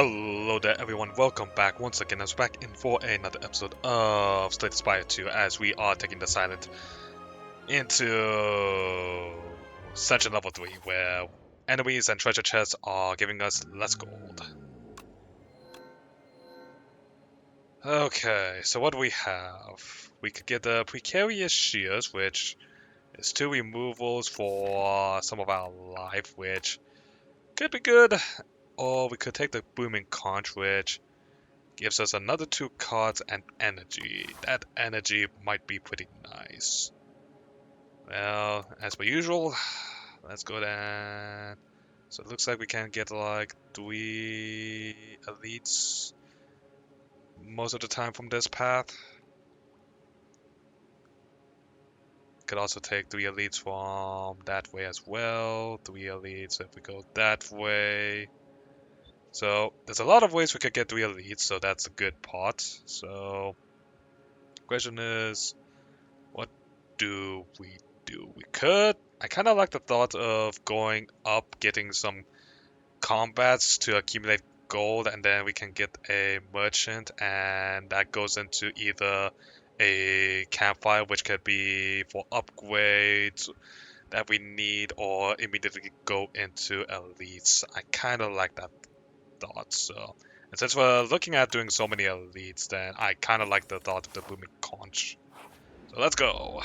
Hello there everyone, welcome back once again as we're back in for another episode of Spire 2 as we are taking the silent into Ascension level 3 where enemies and treasure chests are giving us less gold. Okay, so what do we have? We could get the Precarious Shears, which is 2 removals for some of our life, which could be good. Or we could take the Booming Conch, which gives us another 2 cards and energy. That energy might be pretty nice. Well, as per usual, let's go then. So it looks like we can get like 3 elites most of the time from this path. Could also take 3 elites from that way as well. 3 elites if we go that way. So there's a lot of ways we could get 3 elites, so that's a good part. So question is, what do we do? We could. I kind of like the thought of going up, getting some combats to accumulate gold, and then we can get a merchant, and that goes into either a campfire, which could be for upgrades that we need, or immediately go into elites. I kind of like that thought, so. And since we're looking at doing so many elites, then I kind of like the thought of the Booming Conch. So let's go.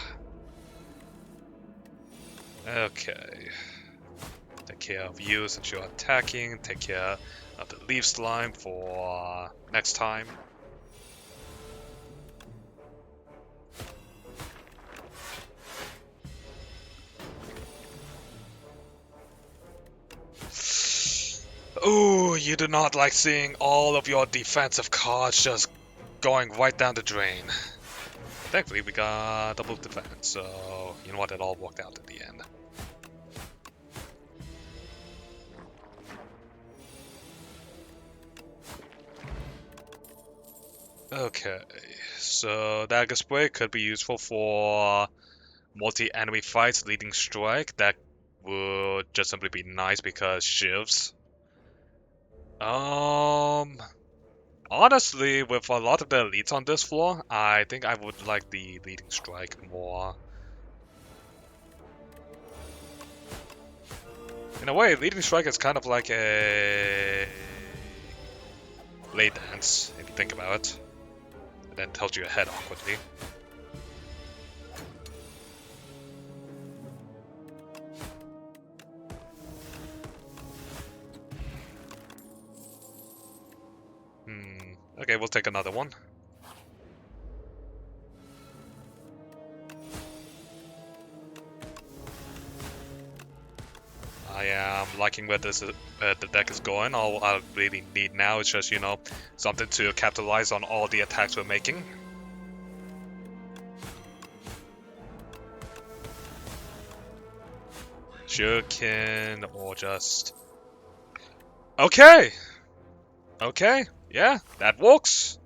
Okay. Take care of you since you're attacking. Take care of the leaf slime for next time. Ooh, you do not like seeing all of your defensive cards just going right down the drain. Thankfully, we got double defense, so you know what, it all worked out in the end. Okay, so Dagger Spray could be useful for multi-enemy fights, leading strike. That would just simply be nice because shivs. Honestly, with a lot of the elites on this floor, I think I would like the leading strike more. In a way, leading strike is kind of like a blade dance, if you think about it. And then tells you ahead awkwardly. Okay, we'll take another one. I am liking where this the deck is going. All I really need now is just, you know, something to capitalize on all the attacks we're making. Shuriken or just... Okay! Okay, yeah, that works.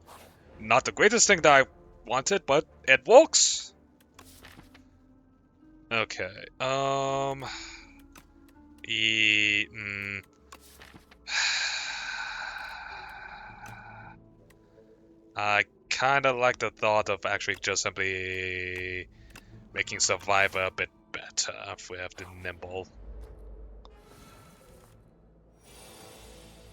Not the greatest thing that I wanted, but it works. Okay, I kinda like the thought of actually just simply making Survivor a bit better if we have the Nimble.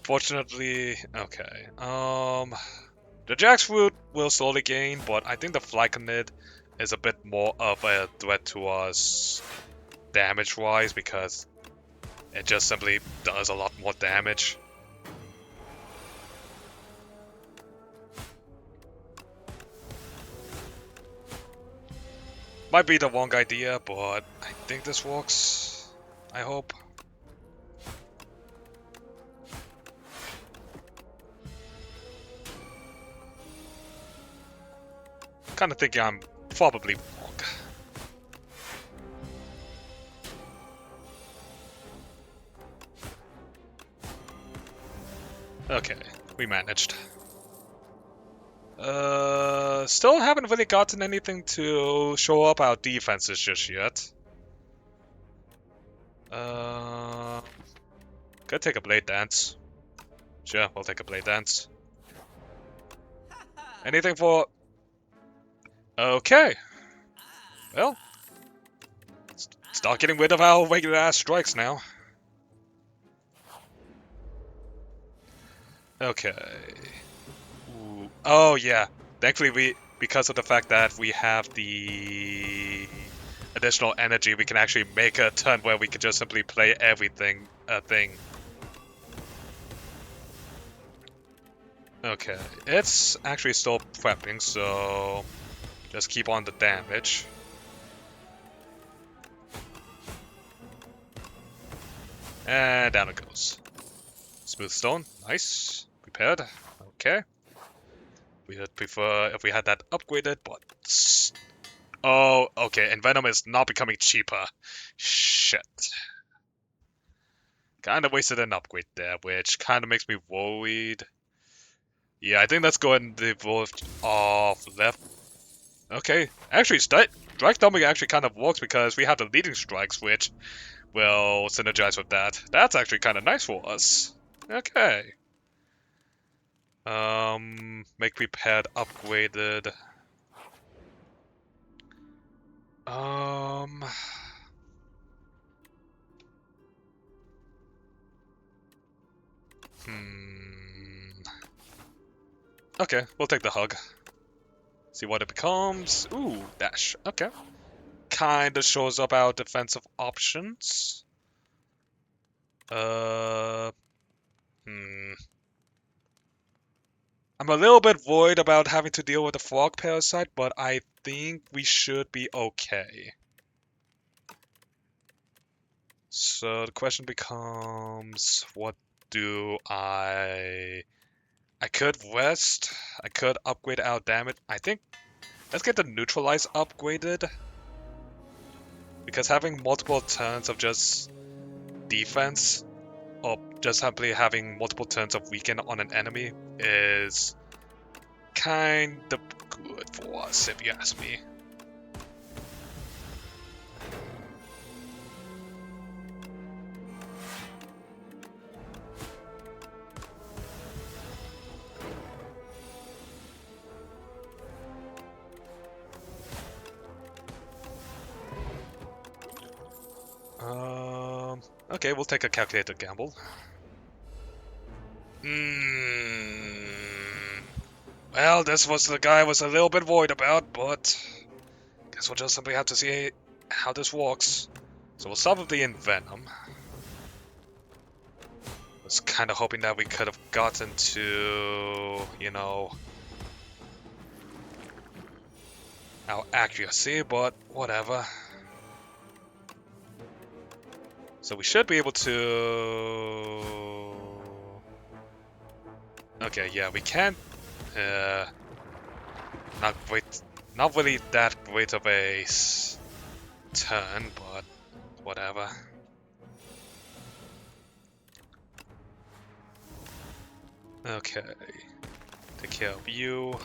Fortunately, okay. The Jackfruit will slowly gain, but I think the Flyconid is a bit more of a threat to us damage-wise because it just simply does a lot more damage. Might be the wrong idea, but I think this works. I hope. Kind of thinking I'm probably wrong. Okay, we managed. Still haven't really gotten anything to show up our defenses just yet. Could take a Blade Dance. Sure, we'll take a blade dance. Anything for... Okay. Well, start getting rid of our regular ass strikes now. Okay. Ooh. Oh yeah. Thankfully because of the fact that we have the additional energy, we can actually make a turn where we can just simply play everything a thing. Okay, it's actually still prepping, so just keep on the damage. And down it goes. Smooth stone, nice. Prepared, okay. We would prefer if we had that upgraded, but... Oh, okay, and Venom is not becoming cheaper. Shit. Kinda wasted an upgrade there, which kinda makes me worried. Yeah, I think let's go ahead and evolve off left. Okay, actually, strike dumping actually kind of works because we have the leading strikes, which will synergize with that. That's actually kind of nice for us. Okay. Make prepared upgraded. Hmm. Okay, we'll take the hug. See what it becomes. Ooh, dash. Okay. Kinda shows up our defensive options. I'm a little bit worried about having to deal with the frog parasite, but I think we should be okay. So the question becomes, what do I could rest, I could upgrade our damage. I think, let's get the neutralize upgraded. Because having multiple turns of just defense, or just simply having multiple turns of weaken on an enemy is kind of good for us, if you ask me. Okay, we'll take a calculated gamble. Well, this was the guy I was a little bit worried about, but guess we'll just simply have to see how this works. So we'll start with the Envenom. Was kind of hoping that we could have gotten to, you know, our accuracy, but whatever. So we should be able to... Okay, yeah, we can't... not really that great of a turn, but whatever. Okay, take care of you.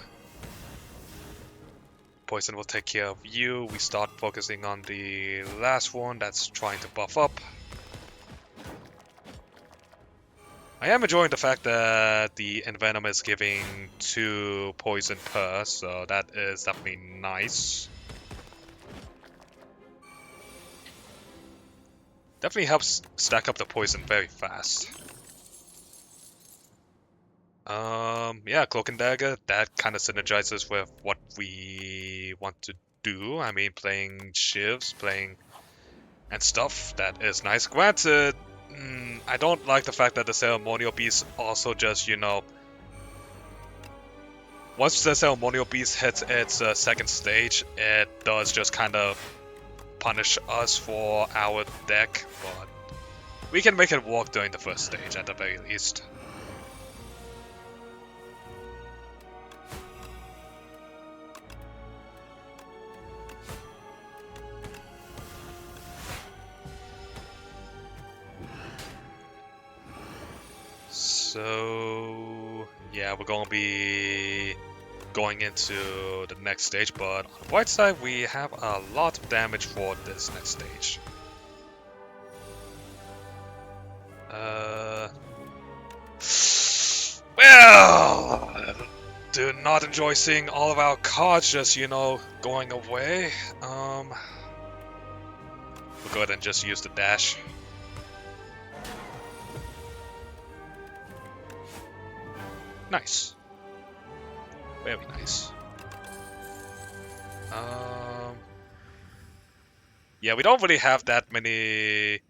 Poison will take care of you. We start focusing on the last one that's trying to buff up. I am enjoying the fact that the Envenom is giving 2 poison per, so that is definitely nice. Definitely helps stack up the poison very fast. Yeah, Cloak and Dagger, that kind of synergizes with what we want to do. I mean, playing shivs, and stuff, that is nice. Granted, I don't like the fact that the Ceremonial Beast also just, you know... Once the Ceremonial Beast hits its second stage, it does just kind of punish us for our deck, but we can make it work during the first stage at the very least. So, yeah, we're going to be going into the next stage, but on the bright side, we have a lot of damage for this next stage. do not enjoy seeing all of our cards just, you know, going away. We'll go ahead and just use the dash. Nice. Very nice. Yeah, we don't really have that many...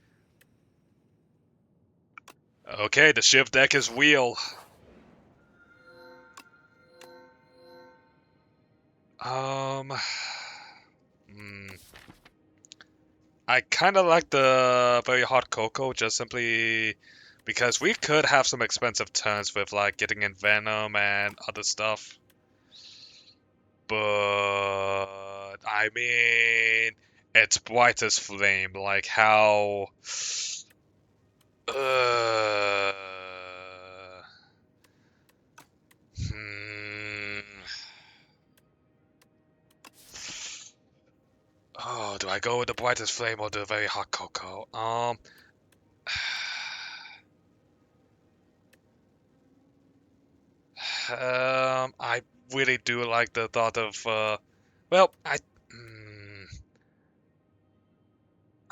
Okay, the shift deck is wheel. I kind of like the very hot cocoa just simply because we could have some expensive turns with like getting in Venom and other stuff. But I mean, it's bright as flame. Like how. Uh, hmm. Oh, do I go with the brightest flame or the very hot cocoa? I really do like the thought of, well, I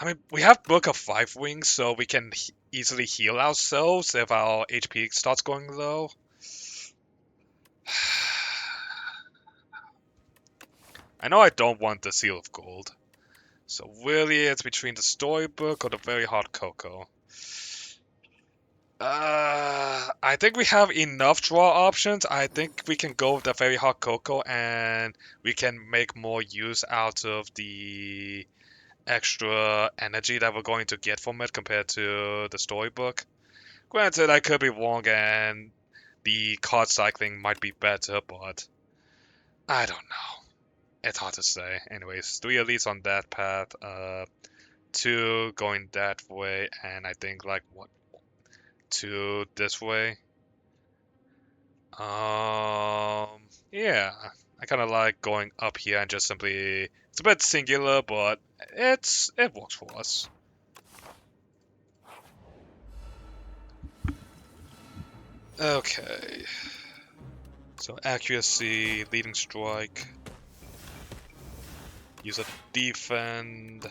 mean, we have Book of Five Wings, so we can easily heal ourselves if our HP starts going low. I know I don't want the Seal of Gold, so really it's between the storybook or the very hot cocoa. I think we have enough draw options. I think we can go with the very hot cocoa and we can make more use out of the extra energy that we're going to get from it compared to the storybook. Granted, I could be wrong and the card cycling might be better, but I don't know. It's hard to say. Anyways, 3 elites on that path, 2 going that way, and I think like what, 2 this way. Yeah, I kind of like going up here and just simply. It's a bit singular, but it works for us. Okay. So accuracy, leading strike. Use a defend.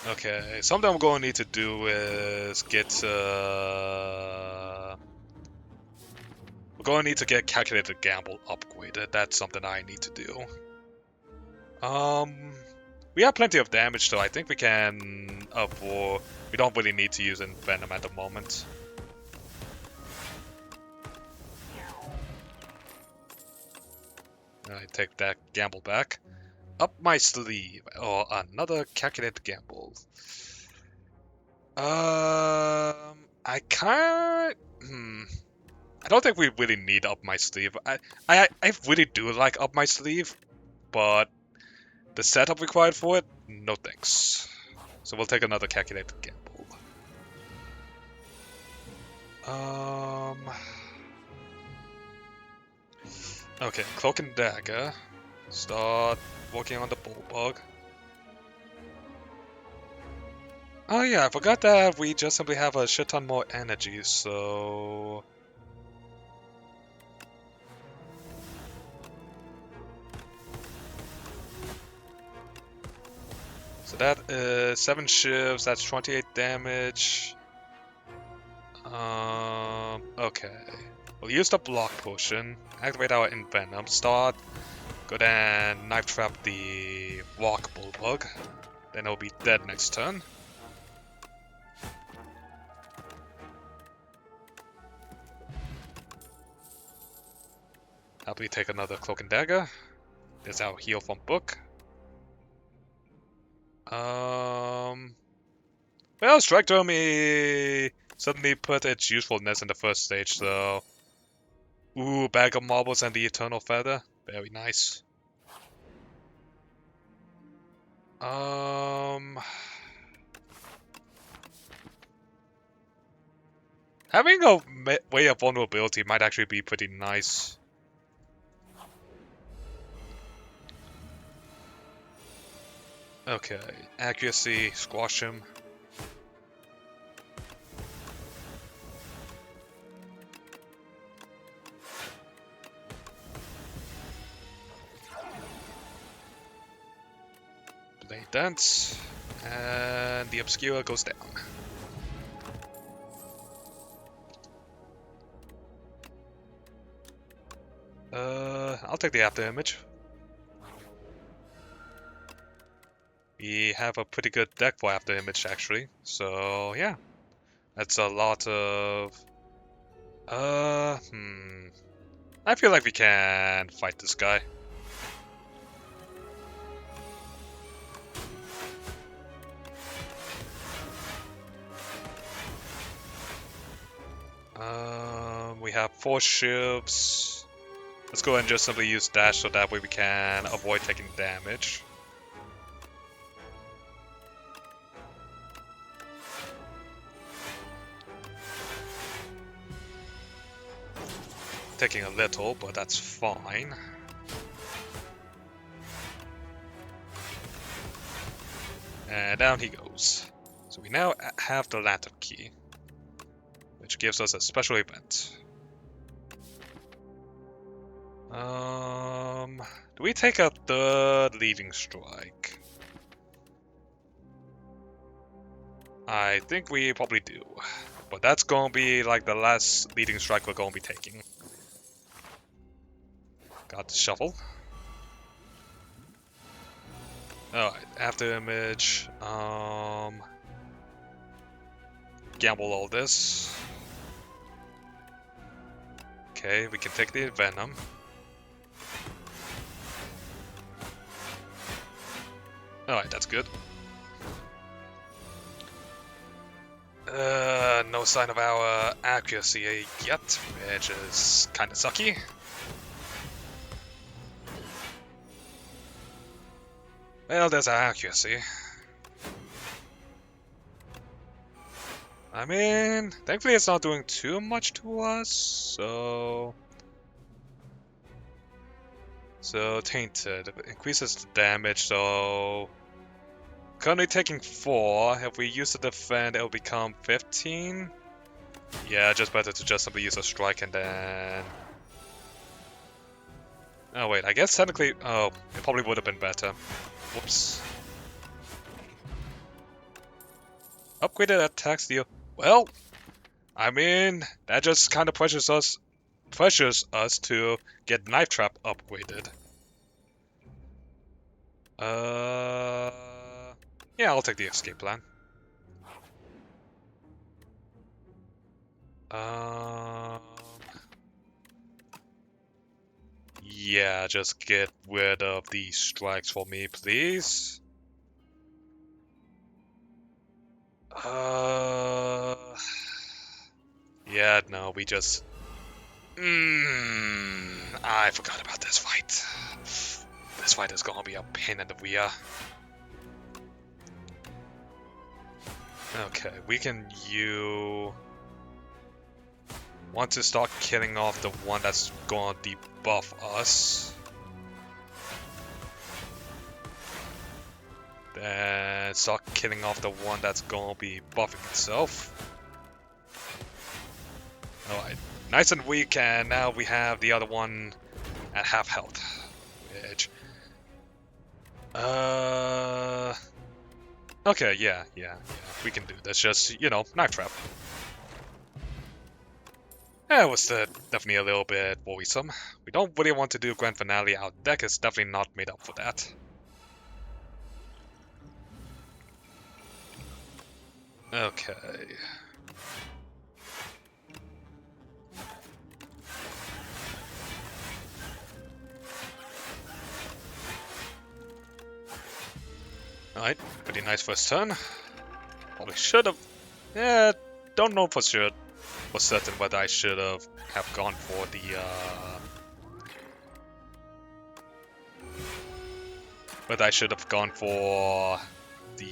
Okay, something I'm going to need to do is get. We're going to need to get calculated gamble upgraded. That's something I need to do. We have plenty of damage, so I think we can avoid. We don't really need to use Venom at the moment. I take that gamble back. Up my sleeve, or another calculated gamble. I can't. I don't think we really need up my sleeve. I really do like up my sleeve, but the setup required for it, no thanks. So we'll take another calculated gamble. Okay, Cloak and Dagger. Start working on the Bulldog. Oh yeah, I forgot that we just simply have a shit ton more energy, so... So that is 7 shifts, that's 28 damage. Okay. We'll use the block potion, activate our Envenom, start, go and knife trap the Walk Bulldog. Then it'll be dead next turn. Happily take another Cloak and Dagger. There's our heal from book. Well, Strike Dome suddenly put its usefulness in the first stage, so... Ooh, Bag of Marbles and the Eternal Feather. Very nice. Having a way of vulnerability might actually be pretty nice. Okay, accuracy, squash him. dents, and the Obscura goes down. I'll take the after image. We have a pretty good deck for after image actually, so yeah. That's a lot of... I feel like we can fight this guy. We have 4 ships. Let's go ahead and just simply use dash so that way we can avoid taking damage. Taking a little, but that's fine. And down he goes. So we now have the Lantern Key, which gives us a special event. Do we take a third leading strike? I think we probably do. But that's gonna be like the last leading strike we're gonna be taking. Got the shuffle. Alright, after image. Gamble all this. Okay, we can take the Venom. Alright, that's good. No sign of our accuracy yet, which is kinda sucky. Well, there's our accuracy. I mean, thankfully it's not doing too much to us, so... So, Tainted. It increases the damage, so... Currently taking 4. If we use the defend, it'll become 15. Yeah, just better to just simply use a strike and then... Oh wait, I guess technically... Oh, it probably would have been better. Whoops. Upgraded attack steal. Well, I mean, that just kind of pressures us to get Knife Trap upgraded. Yeah, I'll take the escape plan. Yeah, just get rid of these strikes for me, please. Yeah, no, we just... I forgot about this fight. This fight is gonna be a pain in the rear. Okay, we can want to start killing off the one that's gonna debuff us. Then start killing off the one that's gonna be buffing itself. Alright, nice and weak, and now we have the other one at half health. Which... Okay, yeah, we can do this. Just, Knife Trap. Yeah, it was definitely a little bit worrisome. We don't really want to do Grand Finale. Our deck is definitely not made up for that. Okay. Alright, pretty nice first turn. Probably should have... Yeah, don't know for sure. For certain whether I should have gone for the... Whether I should have gone for the...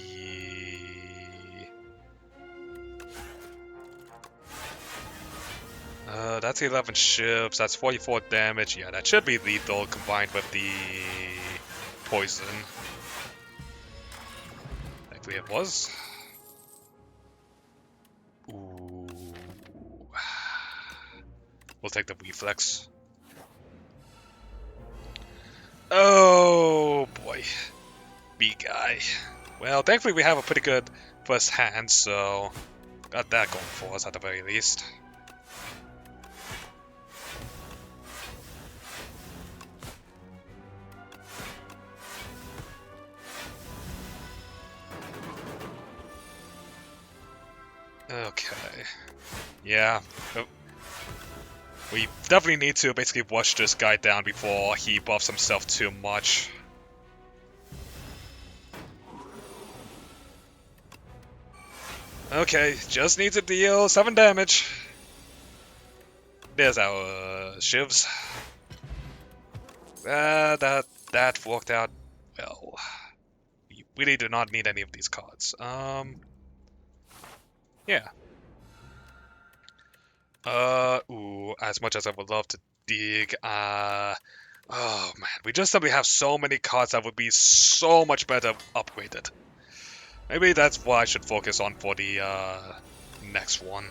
That's 11 ships, that's 44 damage. Yeah, that should be lethal combined with the poison. Thankfully it was. Ooh. We'll take the reflex. Oh boy. B guy. Well, thankfully we have a pretty good first hand, so got that going for us at the very least. Okay. Yeah. We definitely need to basically watch this guy down before he buffs himself too much. Okay, just need to deal 7 damage. There's our shivs. That worked out well. We really do not need any of these cards. Yeah. Ooh, as much as I would love to dig, oh man, we just simply have so many cards that would be so much better upgraded. Maybe that's what I should focus on for the, next one.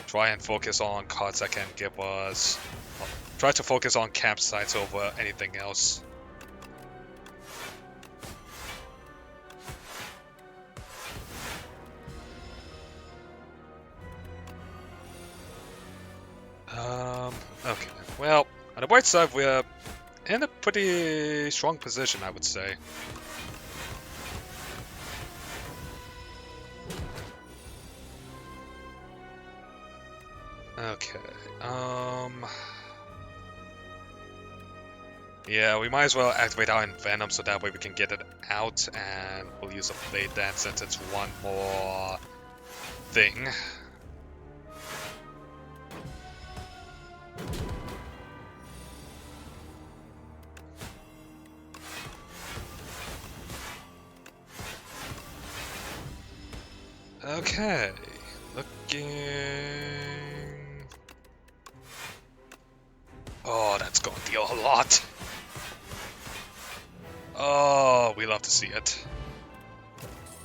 Try and focus on cards that can give us... Well, try to focus on campsites over anything else. Okay. Well, on the white side, we're in a pretty strong position, I would say. Okay, yeah, we might as well activate our Envenom so that way we can get it out, and we'll use a Blade Dance since it's one more thing. Okay, looking... Oh, that's going to deal a lot. Oh, we love to see it.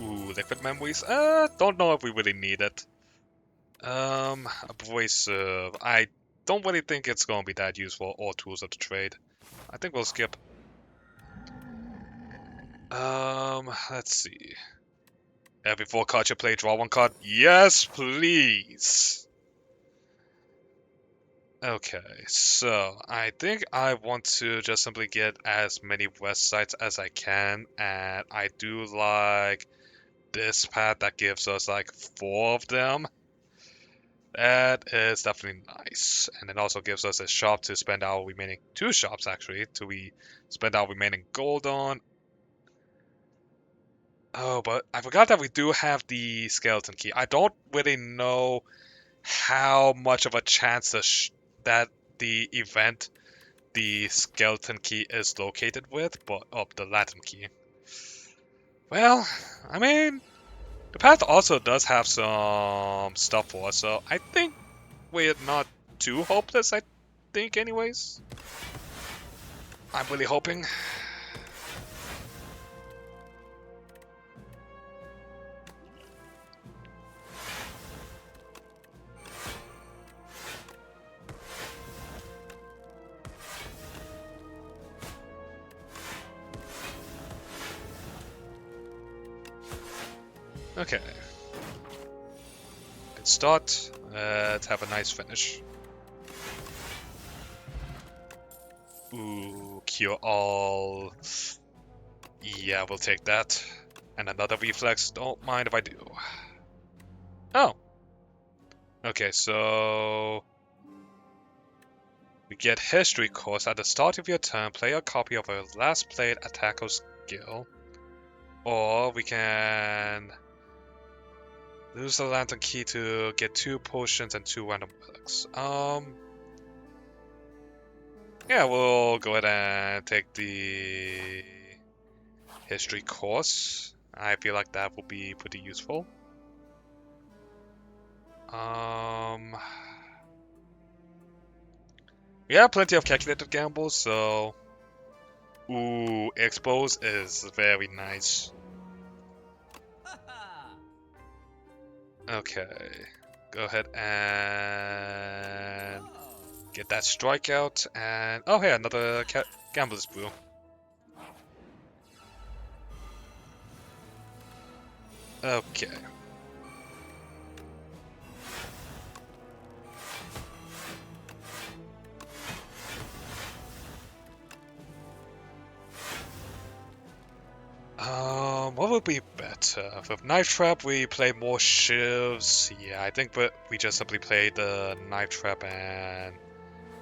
Ooh, liquid memories? Don't know if we really need it. Abrasive. I don't really think it's going to be that useful, or tools of the trade. I think we'll skip. Let's see. Every 4 cards you play, draw 1 card. Yes, please! Okay, so I think I want to just simply get as many west sites as I can, and I do like this path that gives us like 4 of them. That is definitely nice, and it also gives us a shop to spend our remaining 2 shops actually, till we spend our remaining gold on. Oh, but I forgot that we do have the skeleton key. I don't really know how much of a chance that the event the skeleton key is located with, but the Latin key. Well, I mean, the path also does have some stuff for us, so I think we're not too hopeless, I think anyways. I'm really hoping. Okay. Good start. Let's have a nice finish. Ooh, cure all. Yeah, we'll take that. And another reflex. Don't mind if I do. Oh. Okay, so... We get History Course. At the start of your turn, play a copy of a last played attack or skill. Or we can... Lose the Lantern Key to get 2 potions and 2 random relics. Yeah, we'll go ahead and take the History Course. I feel like that will be pretty useful. We have plenty of calculated gambles, so... Ooh, Expose is very nice. Okay, go ahead and get that strikeout, and oh hey, another Gambler's Brew. Okay. What would be better? With Knife Trap, we play more shivs. Yeah, I think we just simply play the Knife Trap and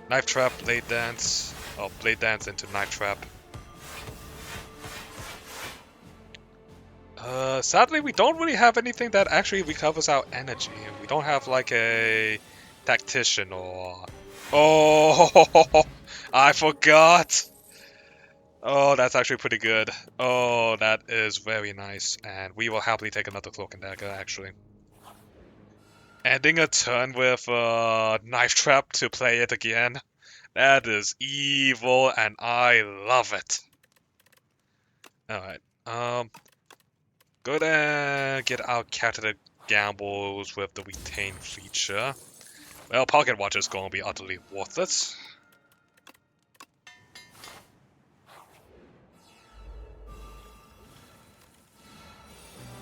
Knife Trap, Blade Dance. Oh, Blade Dance into Knife Trap. Sadly, we don't really have anything that actually recovers our energy. We don't have like a tactician or... Oh, I forgot! Oh, that's actually pretty good. Oh, that is very nice. And we will happily take another Cloak and Dagger, actually. Ending a turn with a Knife Trap to play it again. That is evil, and I love it. Alright, go ahead and get our Captain Gambles with the Retain feature. Well, Pocket Watch is going to be utterly worthless.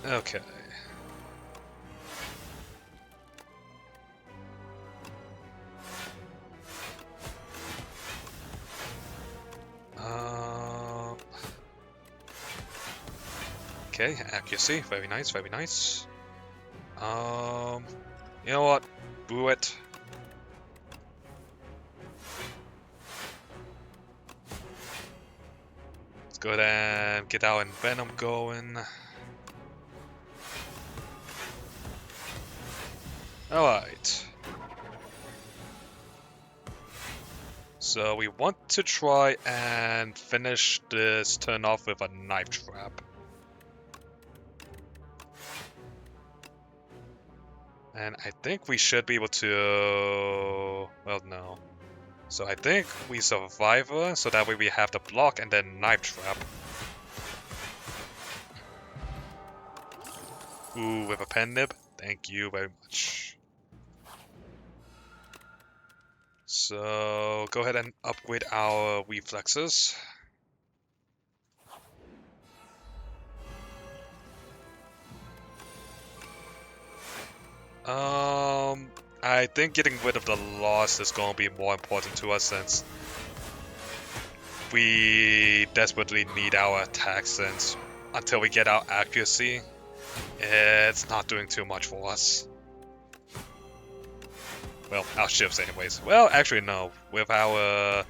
Okay. Okay, accuracy, very nice, very nice. You know what? Boo it. Let's go ahead and get our Venom going. Alright. So we want to try and finish this turn off with a Knife Trap. And I think we should be able to... Well, no. So I think we Survivor, so that way we have the block and then Knife Trap. Ooh, with a pen nib? Thank you very much. So, go ahead and upgrade our reflexes. I think getting rid of the loss is going to be more important to us since we desperately need our attack since until we get our accuracy, it's not doing too much for us. Well, our shifts anyways. Well, actually no. With our...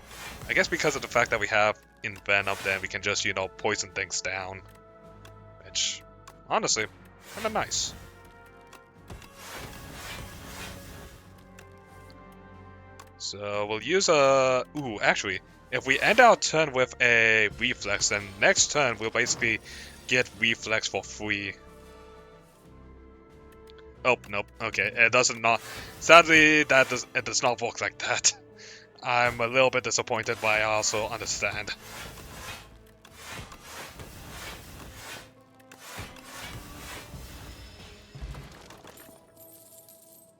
I guess because of the fact that we have Envenom, then we can just, you know, poison things down. Which, honestly, kinda nice. So we'll use a... Ooh, actually, if we end our turn with a Reflex, then next turn we'll basically get Reflex for free. Oh, nope. Okay, it doesn't not... Sadly, it does not work like that. I'm a little bit disappointed, but I also understand.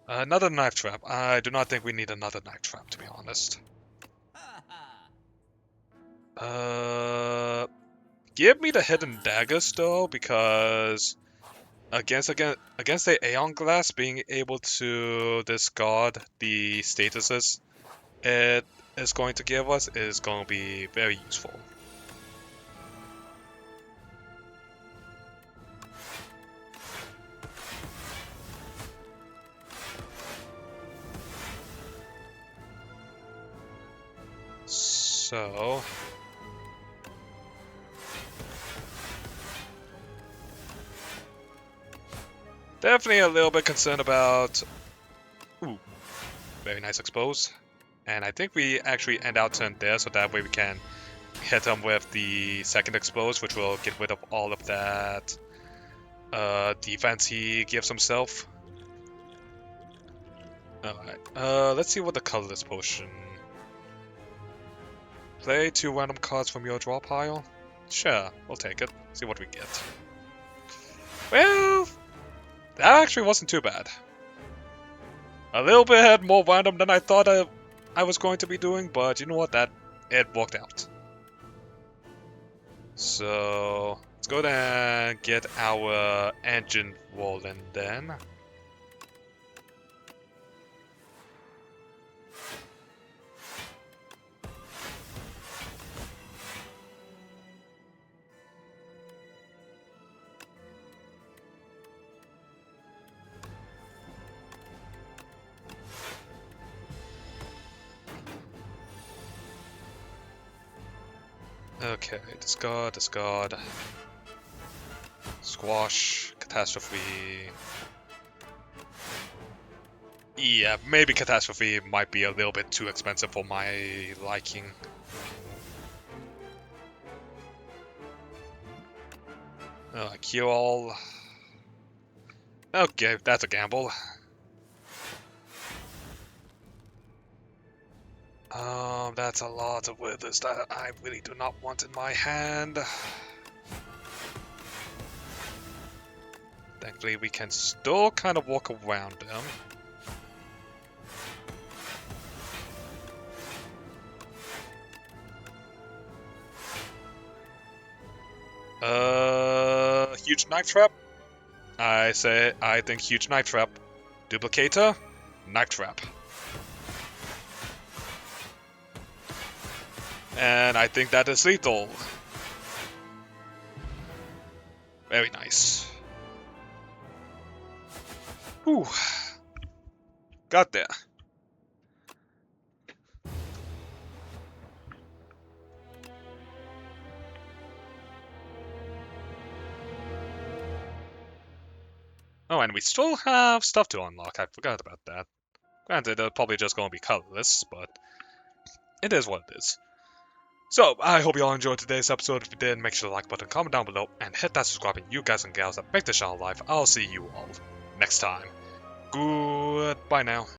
Another Knife Trap. I do not think we need another Knife Trap, to be honest. Give me the Hidden Daggers, though, because... Against the Aeon Glass, being able to discard the statuses it is going to give us is going to be very useful. So... Definitely a little bit concerned about... Ooh, very nice expose. And I think we actually end our turn there, so that way we can hit him with the second expose, which will get rid of all of that defense he gives himself. Alright, let's see what the colorless potion... Play 2 random cards from your draw pile? Sure, we'll take it. See what we get. Well... That actually wasn't too bad. A little bit more random than I thought I was going to be doing, but you know what? It worked out. So, Let's go and get our engine rolling then. Okay, discard, discard. Squash, catastrophe. Yeah, maybe catastrophe might be a little bit too expensive for my liking. Cure all. Okay, that's a gamble. That's a lot of withers that I really do not want in my hand. Thankfully, we can still kind of walk around them. Huge knife trap? I think huge knife trap. Duplicator? Knife trap. And I think that is lethal. Very nice. Whew. Got there. Oh, and we still have stuff to unlock. I forgot about that. Granted, they're probably just going to be colorless, but it is what it is. So, I hope you all enjoyed today's episode. If you did, make sure to like button, comment down below, and hit that subscribe button, you guys and gals that make the channel live. I'll see you all next time. Goodbye now.